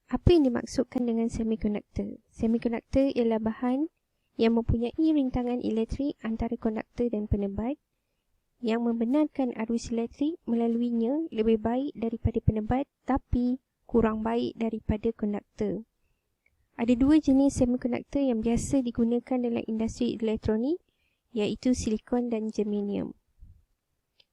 Apa yang dimaksudkan dengan semikonduktor? Semikonduktor ialah bahan yang mempunyai rintangan elektrik antara konduktor dan penebat yang membenarkan arus elektrik melaluinya lebih baik daripada penebat tapi kurang baik daripada konduktor. Ada dua jenis semikonduktor yang biasa digunakan dalam industri elektronik, iaitu silikon dan germanium.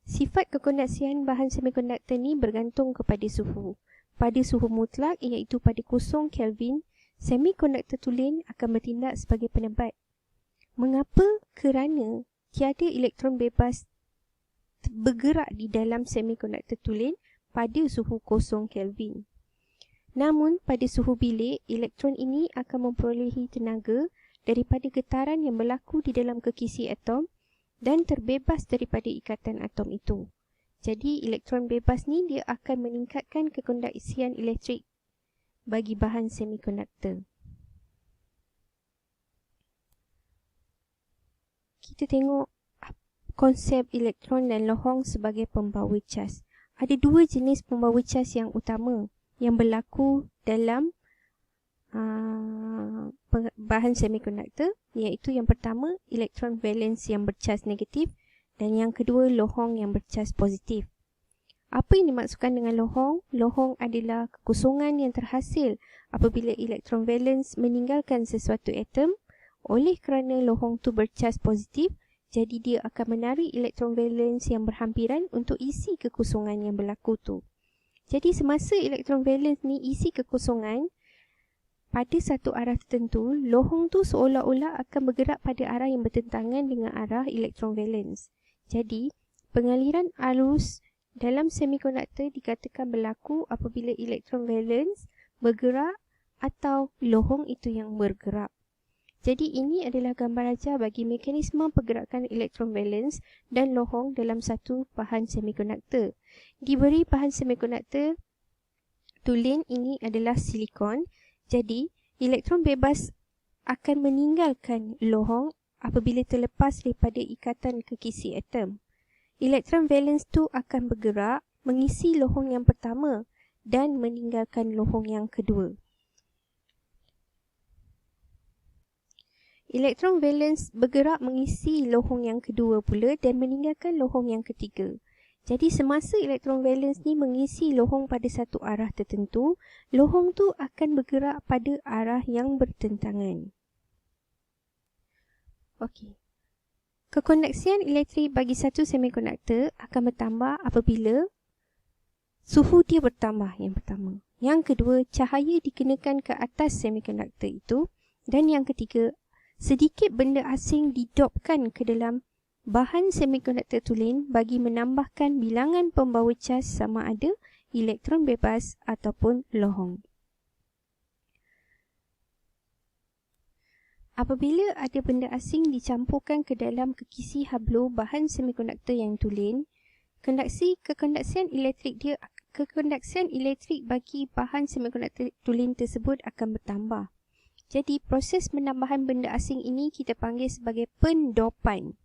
Sifat kekonduksian bahan semikonduktor ni bergantung kepada suhu. Pada suhu mutlak iaitu pada 0 Kelvin, semikonduktor tulen akan bertindak sebagai penebat. Mengapa? Kerana tiada elektron bebas bergerak di dalam semikonduktor tulen pada suhu 0 Kelvin. Namun pada suhu bilik, elektron ini akan memperolehi tenaga daripada getaran yang berlaku di dalam kekisi atom dan terbebas daripada ikatan atom itu. Jadi elektron bebas ni dia akan meningkatkan kekonduksian elektrik bagi bahan semikonduktor. Kita tengok konsep elektron dan lohong sebagai pembawa cas. Ada dua jenis pembawa cas yang utama yang berlaku dalam bahan semikonduktor, iaitu yang pertama elektron valence yang bercas negatif dan yang kedua lohong yang bercas positif. Apa yang dimaksudkan dengan lohong? Lohong adalah kekosongan yang terhasil apabila elektron valence meninggalkan sesuatu atom. Oleh kerana lohong tu bercas positif, jadi dia akan menarik elektron valence yang berhampiran untuk isi kekosongan yang berlaku tu. Jadi semasa elektron valence ni isi kekosongan pada satu arah tertentu, lohong tu seolah-olah akan bergerak pada arah yang bertentangan dengan arah elektron valence. Jadi, pengaliran arus dalam semikonduktor dikatakan berlaku apabila elektron valence bergerak atau lohong itu yang bergerak. Jadi, ini adalah gambar ajar bagi mekanisme pergerakan elektron valence dan lohong dalam satu bahan semikonduktor. Diberi bahan semikonduktor tulen ini adalah silikon. Jadi, elektron bebas akan meninggalkan lohong apabila terlepas daripada ikatan kekisi atom. Elektron valence tu akan bergerak mengisi lohong yang pertama dan meninggalkan lohong yang kedua. Elektron valence bergerak mengisi lohong yang kedua pula dan meninggalkan lohong yang ketiga. Jadi semasa elektron valence ni mengisi lohong pada satu arah tertentu, lohong tu akan bergerak pada arah yang bertentangan. Okey. Kekonduksian elektrik bagi satu semikonduktor akan bertambah apabila suhu dia bertambah, yang pertama. Yang kedua, cahaya dikenakan ke atas semikonduktor itu. Dan yang ketiga, sedikit benda asing didopkan ke dalam bahan semikonduktor tulen bagi menambahkan bilangan pembawa cas sama ada elektron bebas ataupun lohong. Apabila ada benda asing dicampurkan ke dalam kekisi hablo bahan semikonduktor yang tulen, kekonduksian elektrik bagi bahan semikonduktor tulen tersebut akan bertambah. Jadi proses penambahan benda asing ini kita panggil sebagai pendopan.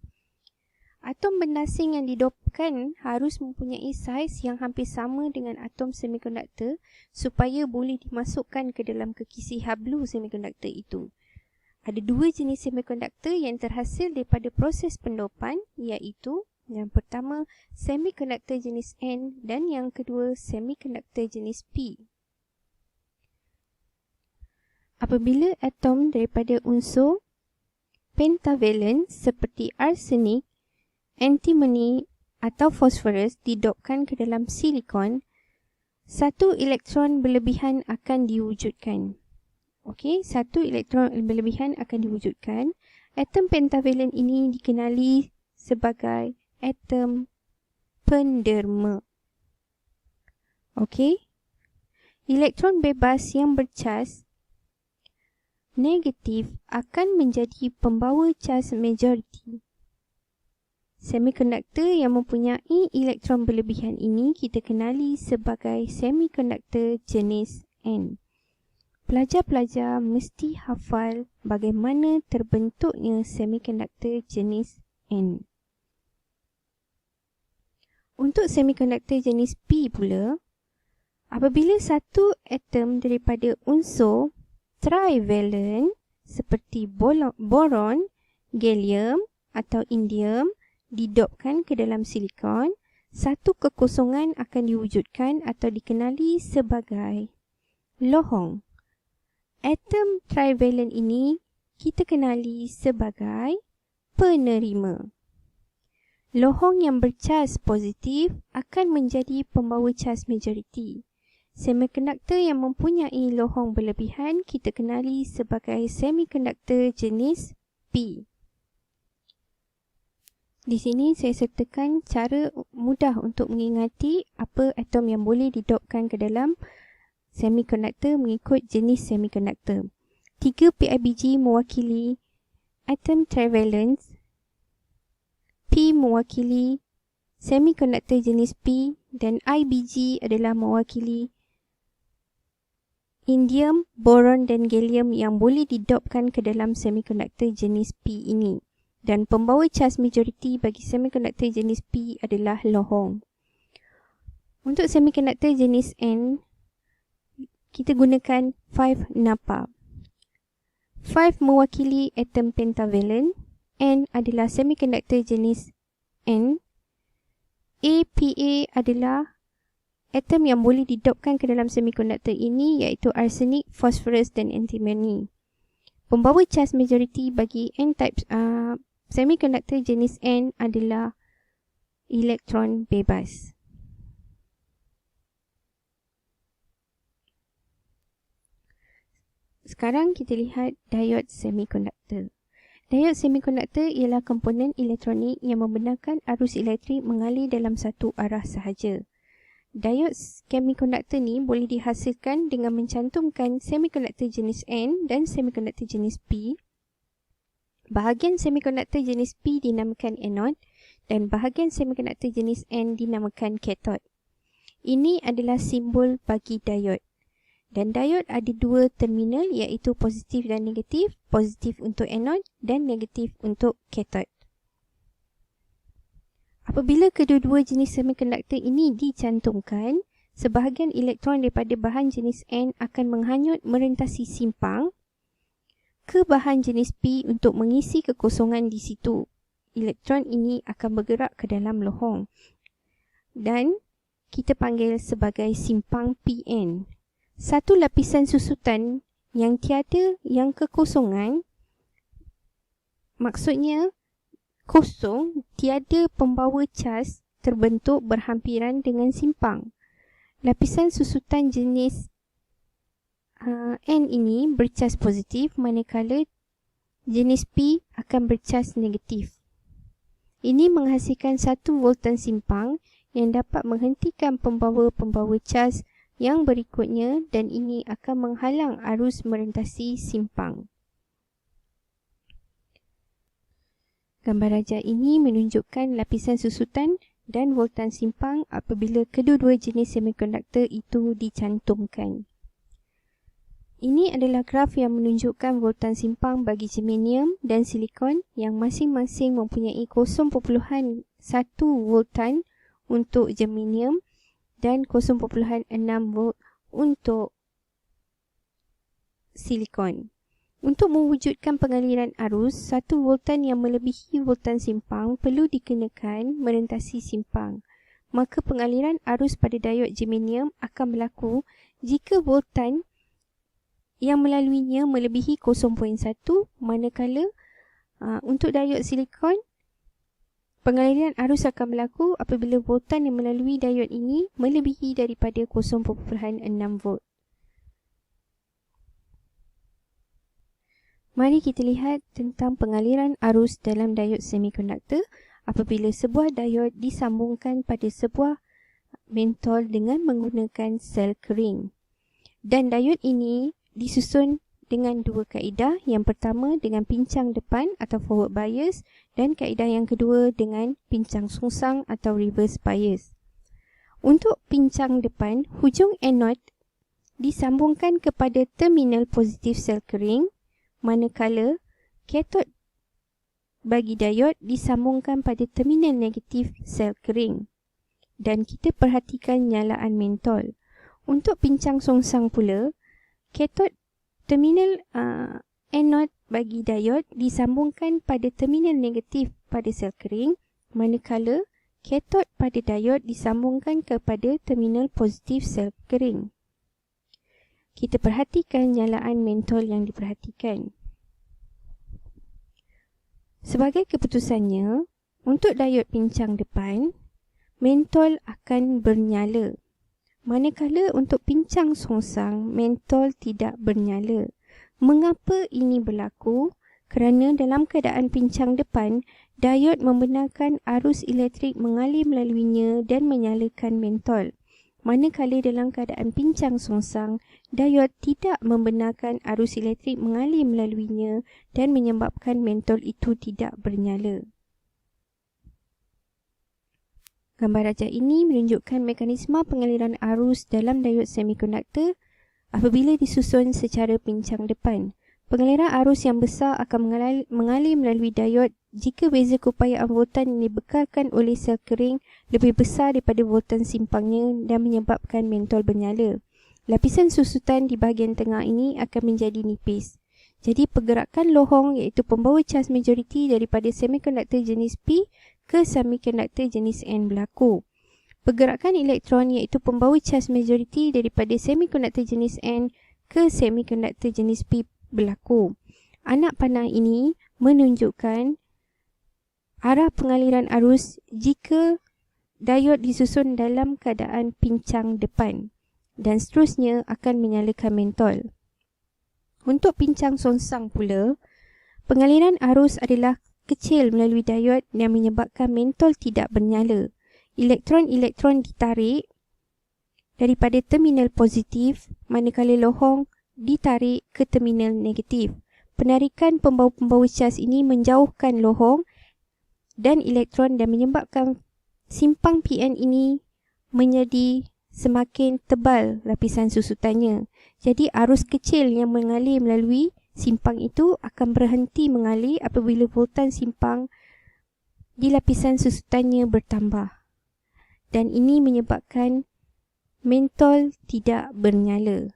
Atom benda asing yang didopkan harus mempunyai saiz yang hampir sama dengan atom semikonduktor supaya boleh dimasukkan ke dalam kekisi hablo semikonduktor itu. Ada dua jenis semikonduktor yang terhasil daripada proses pendopan, iaitu yang pertama semikonduktor jenis N dan yang kedua semikonduktor jenis P. Apabila atom daripada unsur pentavalent seperti arsenik, antimoni atau fosforus didopkan ke dalam silikon, satu elektron berlebihan akan diwujudkan. Okey, satu elektron berlebihan akan diwujudkan. Atom pentavalent ini dikenali sebagai atom penderma. Okey. Elektron bebas yang bercas negatif akan menjadi pembawa cas majoriti. Semikonduktor yang mempunyai elektron berlebihan ini kita kenali sebagai semikonduktor jenis N. Pelajar-pelajar mesti hafal bagaimana terbentuknya semikonduktor jenis N. Untuk semikonduktor jenis P pula, Apabila satu atom daripada unsur trivalent seperti boron, gallium atau indium didopkan ke dalam silikon, satu kekosongan akan diwujudkan atau dikenali sebagai lohong. Atom trivalent ini kita kenali sebagai penerima. Lohong yang bercas positif akan menjadi pembawa cas majoriti. Semikonduktor yang mempunyai lohong berlebihan kita kenali sebagai semikonduktor jenis P. Di sini saya sertakan cara mudah untuk mengingati apa atom yang boleh didopkan ke dalam semikonduktor mengikut jenis semikonduktor. 3 PIBG mewakili atom trivalence, P mewakili semikonduktor jenis P dan IBG adalah mewakili indium, boron dan gallium yang boleh didopkan ke dalam semikonduktor jenis P ini. Dan pembawa cas majoriti bagi semikonduktor jenis P adalah lohong. Untuk semikonduktor jenis N, kita gunakan 5 napa. 5 mewakili atom pentavalent, N adalah semikonduktor jenis N, APA adalah atom yang boleh didopkan ke dalam semikonduktor ini iaitu arsenik, fosforus dan antimony. Pembawa cas majoriti bagi N-type semikonduktor jenis N adalah elektron bebas. Sekarang kita lihat diod semikonduktor. Diod semikonduktor ialah komponen elektronik yang membenarkan arus elektrik mengalir dalam satu arah sahaja. Diod semikonduktor ni boleh dihasilkan dengan mencantumkan semikonduktor jenis N dan semikonduktor jenis P. Bahagian semikonduktor jenis P dinamakan anode dan bahagian semikonduktor jenis N dinamakan kathod. Ini adalah simbol bagi diod. Dan diod ada dua terminal iaitu positif dan negatif, positif untuk anode dan negatif untuk kathod. Apabila kedua-dua jenis semikonduktor ini dicantumkan, sebahagian elektron daripada bahan jenis N akan menghanyut merentasi simpang ke bahan jenis P untuk mengisi kekosongan di situ. Elektron ini akan bergerak ke dalam lohong dan kita panggil sebagai simpang PN. Satu lapisan susutan yang tiada yang kekosongan, maksudnya kosong, tiada pembawa cas terbentuk berhampiran dengan simpang. Lapisan susutan jenis N ini bercas positif manakala jenis P akan bercas negatif. Ini menghasilkan satu voltan simpang yang dapat menghentikan pembawa-pembawa cas yang berikutnya dan ini akan menghalang arus merentasi simpang. Gambar rajah ini menunjukkan lapisan susutan dan voltan simpang apabila kedua-dua jenis semikonduktor itu dicantumkan. Ini adalah graf yang menunjukkan voltan simpang bagi germanium dan silikon yang masing-masing mempunyai 0.1 voltan untuk germanium dan 0.6 volt untuk silikon. Untuk mewujudkan pengaliran arus, satu voltan yang melebihi voltan simpang perlu dikenakan merentasi simpang. Maka pengaliran arus pada diod germanium akan berlaku jika voltan yang melaluinya melebihi 0.1, manakala untuk diod silikon, pengaliran arus akan berlaku apabila voltan yang melalui diod ini melebihi daripada 0.6 volt. Mari kita lihat tentang pengaliran arus dalam diod semikonduktor apabila sebuah diod disambungkan pada sebuah mentol dengan menggunakan sel kering. Dan diod ini disusun dengan dua kaedah. Yang pertama dengan pincang depan atau forward bias dan kaedah yang kedua dengan pincang sungsang atau reverse bias. Untuk pincang depan, hujung anode disambungkan kepada terminal positif sel kering, manakala kathod bagi diod disambungkan pada terminal negatif sel kering. Dan kita perhatikan nyalaan mentol. Untuk pincang songsang pula, kathod terminal anode bagi diod disambungkan pada terminal negatif pada sel kering, manakala kathod pada diod disambungkan kepada terminal positif sel kering. Kita perhatikan nyalaan mentol yang diperhatikan. Sebagai keputusannya, untuk diod pincang depan, mentol akan bernyala. Manakala untuk pincang songsang, mentol tidak bernyala. Mengapa ini berlaku? Kerana dalam keadaan pincang depan, diod membenarkan arus elektrik mengalir melaluinya dan menyalakan mentol. Manakala dalam keadaan pincang songsang, diod tidak membenarkan arus elektrik mengalir melaluinya dan menyebabkan mentol itu tidak bernyala. Gambar rajah ini menunjukkan mekanisme pengaliran arus dalam diod semikonduktor apabila disusun secara pincang depan. Pengaliran arus yang besar akan mengalir melalui diod jika beza keupayaan voltan yang dibekalkan oleh sel kering lebih besar daripada voltan simpangnya dan menyebabkan mentol bernyala. Lapisan susutan di bahagian tengah ini akan menjadi nipis. Jadi pergerakan lohong iaitu pembawa cas majoriti daripada semikonduktor jenis P ke semikonduktor jenis N berlaku. Pergerakan elektron iaitu pembawa cas majoriti daripada semikonduktor jenis N ke semikonduktor jenis P berlaku. Anak panah ini menunjukkan arah pengaliran arus jika diod disusun dalam keadaan pincang depan dan seterusnya akan menyalakan mentol. Untuk pincang songsang pula, pengaliran arus adalah kecil melalui diod yang menyebabkan mentol tidak bernyala. Elektron-elektron ditarik daripada terminal positif manakala lohong ditarik ke terminal negatif. Penarikan pembawa-pembawa cas ini menjauhkan lohong dan elektron dan menyebabkan simpang PN ini menjadi semakin tebal lapisan susutannya. Jadi arus kecil yang mengalir melalui simpang itu akan berhenti mengalir apabila voltan simpang di lapisan susutannya bertambah. Dan ini menyebabkan mentol tidak bernyala.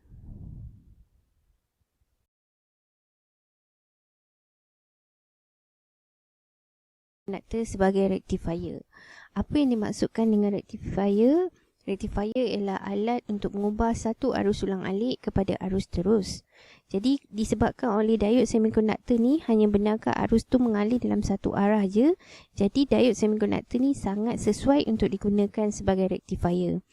Konduktor sebagai rectifier. Apa yang dimaksudkan dengan rectifier? Rectifier ialah alat untuk mengubah satu arus ulang alik kepada arus terus. Jadi disebabkan oleh diod semikonduktor ni hanya benarkan arus tu mengalir dalam satu arah je. Jadi diod semikonduktor ni sangat sesuai untuk digunakan sebagai rectifier.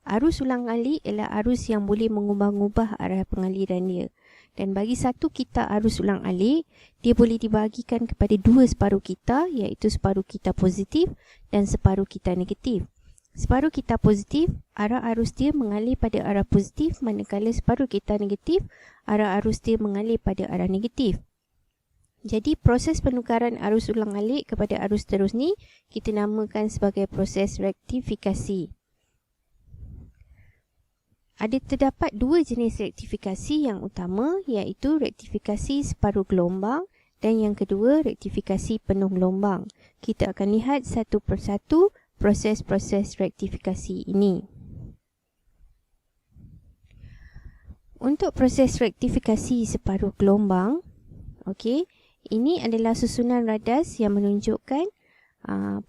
Arus ulang alik ialah arus yang boleh mengubah-ubah arah pengaliran dia. Dan bagi satu kita arus ulang alik, dia boleh dibahagikan kepada dua separuh kita, iaitu separuh kita positif dan separuh kita negatif. Separuh kita positif, arah arus dia mengalir pada arah positif, manakala separuh kita negatif, arah arus dia mengalir pada arah negatif. Jadi proses penukaran arus ulang alik kepada arus terus ni kita namakan sebagai proses rektifikasi. Terdapat dua jenis rektifikasi yang utama, iaitu rektifikasi separuh gelombang dan yang kedua rektifikasi penuh gelombang. Kita akan lihat satu persatu proses-proses rektifikasi ini. Untuk proses rektifikasi separuh gelombang, ini adalah susunan radas yang menunjukkan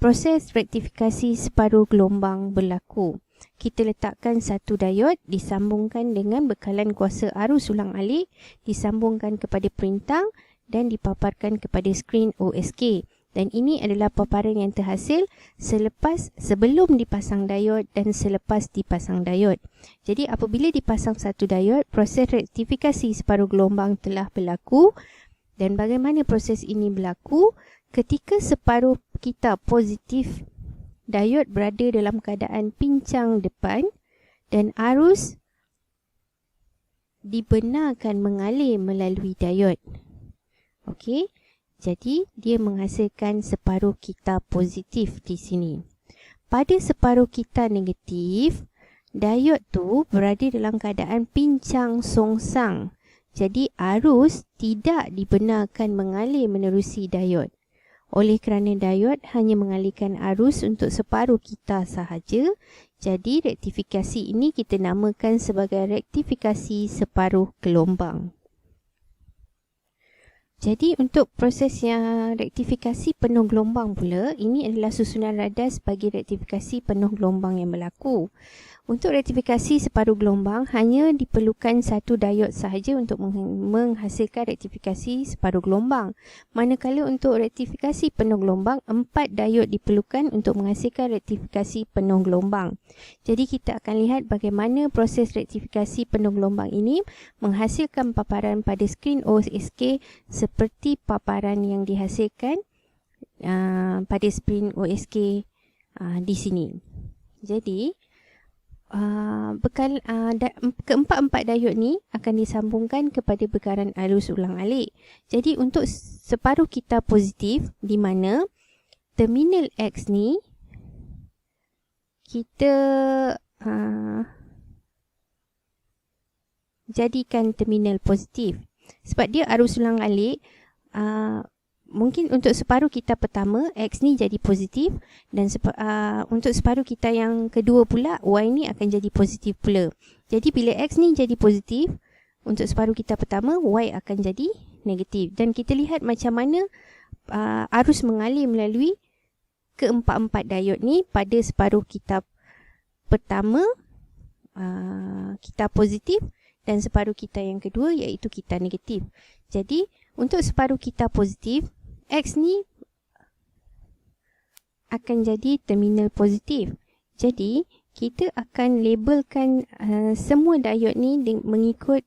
proses rektifikasi separuh gelombang berlaku. Kita letakkan satu diod disambungkan dengan bekalan kuasa arus ulang alik, disambungkan kepada perintang dan dipaparkan kepada skrin OSK. Dan ini adalah paparan yang terhasil sebelum dipasang diod dan selepas dipasang diod. Jadi apabila dipasang satu diod, proses rektifikasi separuh gelombang telah berlaku. Dan bagaimana proses ini berlaku? Ketika separuh kita positif, diod berada dalam keadaan pincang depan dan arus dibenarkan mengalir melalui diod. Jadi dia menghasilkan separuh kita positif di sini. Pada separuh kita negatif, diod tu berada dalam keadaan pincang songsang. Jadi arus tidak dibenarkan mengalir menerusi diod. Oleh kerana diod hanya mengalirkan arus untuk separuh kita sahaja, jadi rektifikasi ini kita namakan sebagai rektifikasi separuh gelombang. Jadi untuk proses yang rektifikasi penuh gelombang pula, ini adalah susunan radas bagi rektifikasi penuh gelombang yang berlaku. Untuk rektifikasi separuh gelombang, hanya diperlukan satu diod sahaja untuk menghasilkan rektifikasi separuh gelombang. Manakala untuk rektifikasi penuh gelombang, 4 diod diperlukan untuk menghasilkan rektifikasi penuh gelombang. Jadi kita akan lihat bagaimana proses rektifikasi penuh gelombang ini menghasilkan paparan pada skrin OSK seperti paparan yang dihasilkan pada skrin OSK di sini. Jadi keempat-empat diod ni akan disambungkan kepada bekaran arus ulang-alik. Jadi untuk separuh kita positif, di mana terminal X ni kita jadikan terminal positif. Sebab dia arus ulang-alik, mungkin untuk separuh kita pertama, X ni jadi positif, dan untuk separuh kita yang kedua pula, Y ni akan jadi positif pula. Jadi bila X ni jadi positif, untuk separuh kita pertama, Y akan jadi negatif. Dan kita lihat macam mana arus mengalir melalui keempat-empat diod ni pada separuh kita pertama, kita positif, dan separuh kita yang kedua iaitu kita negatif. Jadi untuk separuh kita positif, X ni akan jadi terminal positif. Jadi kita akan labelkan semua diod ni mengikut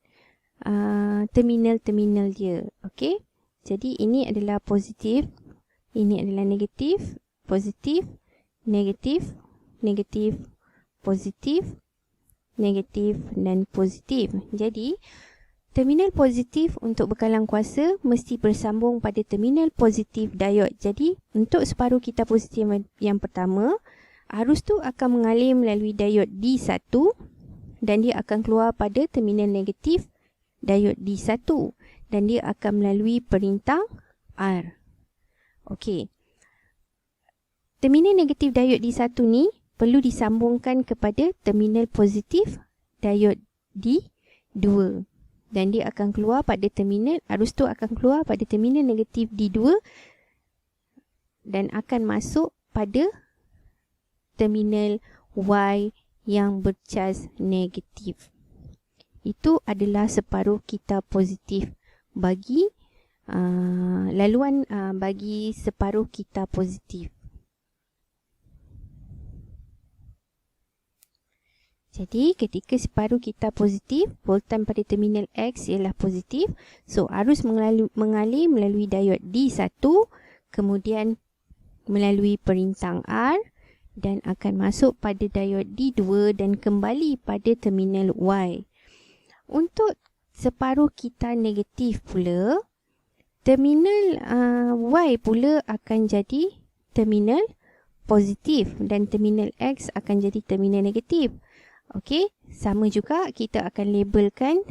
terminal-terminal dia. Okey. Jadi ini adalah positif, ini adalah negatif, positif, negatif, negatif, positif, negatif dan positif. Jadi terminal positif untuk bekalan kuasa mesti bersambung pada terminal positif diod. Jadi untuk separuh kita positif yang pertama, arus tu akan mengalir melalui diod D1 dan dia akan keluar pada terminal negatif diod D1 dan dia akan melalui perintang R. Okey. Terminal negatif diod D1 ni perlu disambungkan kepada terminal positif diod D2. Dan dia akan keluar pada terminal, arus tu akan keluar pada terminal negatif D2 dan akan masuk pada terminal Y yang bercas negatif. Itu adalah separuh kita positif bagi laluan bagi separuh kita positif. Jadi ketika separuh kita positif, voltan pada terminal X ialah positif. So arus mengalir melalui diod D1, kemudian melalui perintang R dan akan masuk pada diod D2 dan kembali pada terminal Y. Untuk separuh kita negatif pula, terminal Y pula akan jadi terminal positif dan terminal X akan jadi terminal negatif. Okey, sama juga kita akan labelkan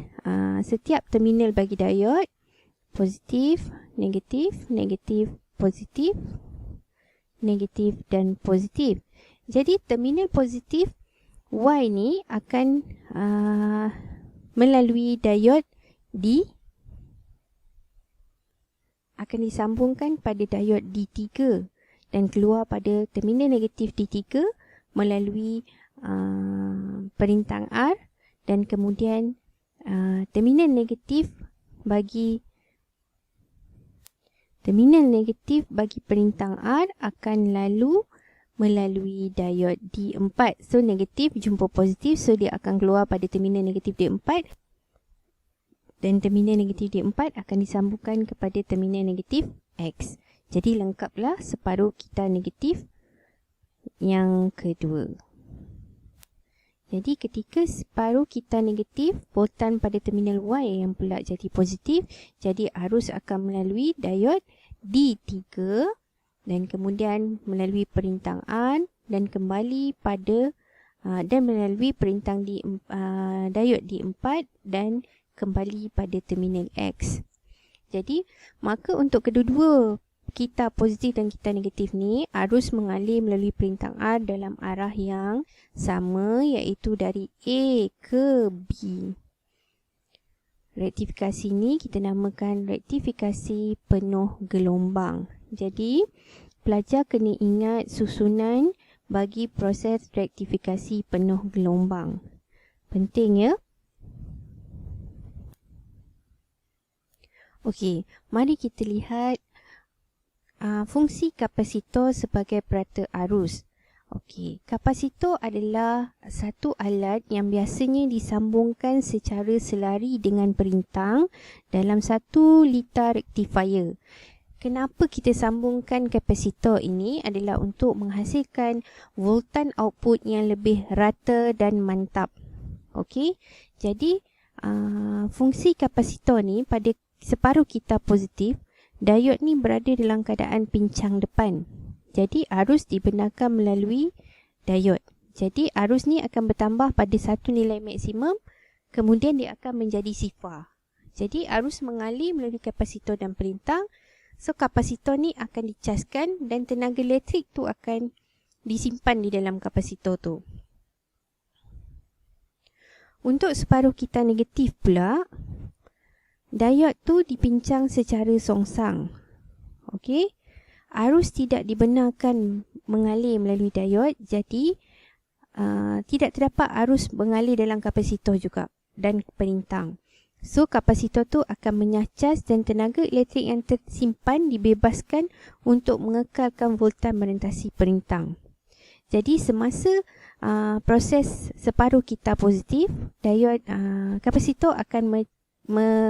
setiap terminal bagi diod positif, negatif, negatif, positif, negatif dan positif. Jadi terminal positif Y ni akan melalui diod D akan disambungkan pada diod D3 dan keluar pada terminal negatif D3 melalui perintang R dan kemudian terminal negatif bagi perintang R akan lalu melalui diod D4. So negatif jumpa positif, so dia akan keluar pada terminal negatif D4 dan terminal negatif D4 akan disambungkan kepada terminal negatif X. Jadi lengkaplah separuh kita negatif yang kedua. Jadi ketika separuh kita negatif, voltan pada terminal Y yang pula jadi positif, jadi arus akan melalui diod D3 dan kemudian melalui perintang R dan kembali pada dan melalui perintang diod D4 dan kembali pada terminal X. Jadi maka untuk kedua-dua kita positif dan kita negatif ni, arus mengalir melalui perintang R dalam arah yang sama, iaitu dari A ke B. Rektifikasi ni kita namakan rektifikasi penuh gelombang. Jadi, pelajar kena ingat susunan bagi proses rektifikasi penuh gelombang. Penting ya. Okey, mari kita lihat fungsi kapasitor sebagai perata arus. Okey, kapasitor adalah satu alat yang biasanya disambungkan secara selari dengan perintang dalam satu litar rektifier. Kenapa kita sambungkan kapasitor ini adalah untuk menghasilkan voltan output yang lebih rata dan mantap. Okey, jadi fungsi kapasitor ni pada separuh kita positif, diod ni berada dalam keadaan pincang depan. Jadi arus dibenarkan melalui diod. Jadi arus ni akan bertambah pada satu nilai maksimum, kemudian dia akan menjadi sifar. Jadi arus mengalir melalui kapasitor dan perintang. So kapasitor ni akan dicaskan dan tenaga elektrik tu akan disimpan di dalam kapasitor tu. Untuk separuh kita negatif pula, diod tu dipincang secara songsang. Okey. Arus tidak dibenarkan mengalir melalui diod, jadi tidak terdapat arus mengalir dalam kapasitor juga dan perintang. So kapasitor tu akan menyacas dan tenaga elektrik yang tersimpan dibebaskan untuk mengekalkan voltan merentasi perintang. Jadi semasa proses separuh kita positif, diod kapasitor akan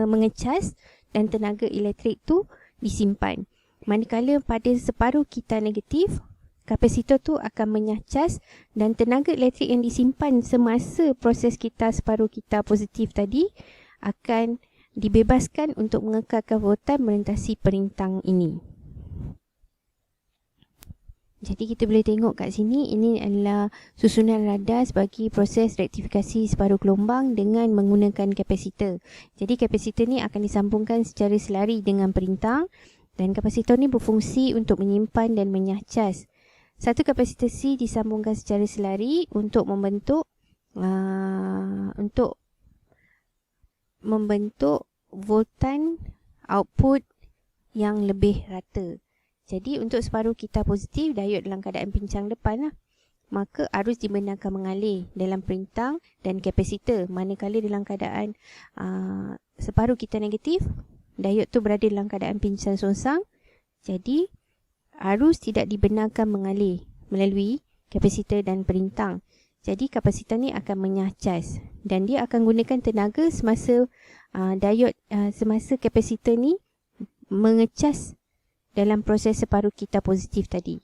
mengecas dan tenaga elektrik tu disimpan. Manakala pada separuh kita negatif, kapasitor tu akan menyacas dan tenaga elektrik yang disimpan semasa proses kita separuh kita positif tadi akan dibebaskan untuk mengekalkan voltan merentasi perintang ini. Jadi kita boleh tengok kat sini, ini adalah susunan radas bagi proses rektifikasi separuh gelombang dengan menggunakan kapasitor. Jadi kapasitor ni akan disambungkan secara selari dengan perintang dan kapasitor ni berfungsi untuk menyimpan dan menyacas. Satu kapasitor C disambungkan secara selari untuk membentuk voltan output yang lebih rata. Jadi untuk separuh kita positif, diod dalam keadaan pincang depan lah, maka arus dibenarkan mengalir dalam perintang dan kapasitor. Manakala dalam keadaan separuh kita negatif, diod tu berada dalam keadaan pincang songsang, jadi arus tidak dibenarkan mengalir melalui kapasitor dan perintang. Jadi kapasitor ni akan menyacas dan dia akan gunakan tenaga semasa semasa kapasitor ni mengecas dalam proses separuh kita positif tadi.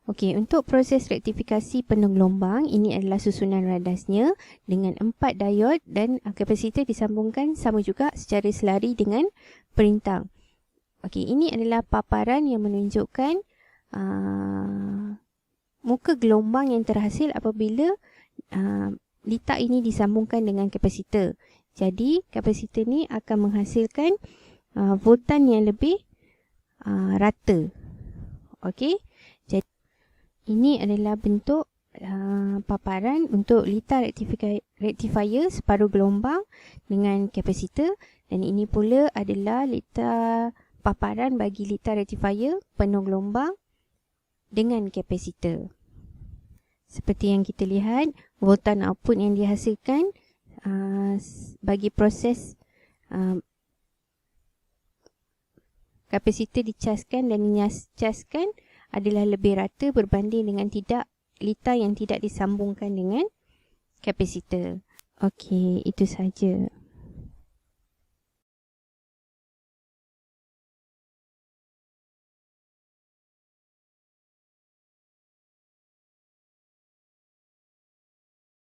Okey, untuk proses rektifikasi penuh gelombang, ini adalah susunan radasnya dengan 4 diod dan kapasitor disambungkan sama juga secara selari dengan perintang. Okey, ini adalah paparan yang menunjukkan muka gelombang yang terhasil apabila litar ini disambungkan dengan kapasitor. Jadi, kapasitor ni akan menghasilkan voltan yang lebih rata. Okey. Jadi ini adalah bentuk paparan untuk litar rectifier separuh gelombang dengan kapasitor, dan ini pula adalah litar paparan bagi litar rectifier penuh gelombang dengan kapasitor. Seperti yang kita lihat, voltan output yang dihasilkan bagi proses kapasitor dicaskan dan dinyaskan adalah lebih rata berbanding dengan litar yang tidak disambungkan dengan kapasitor. Okey, itu sahaja.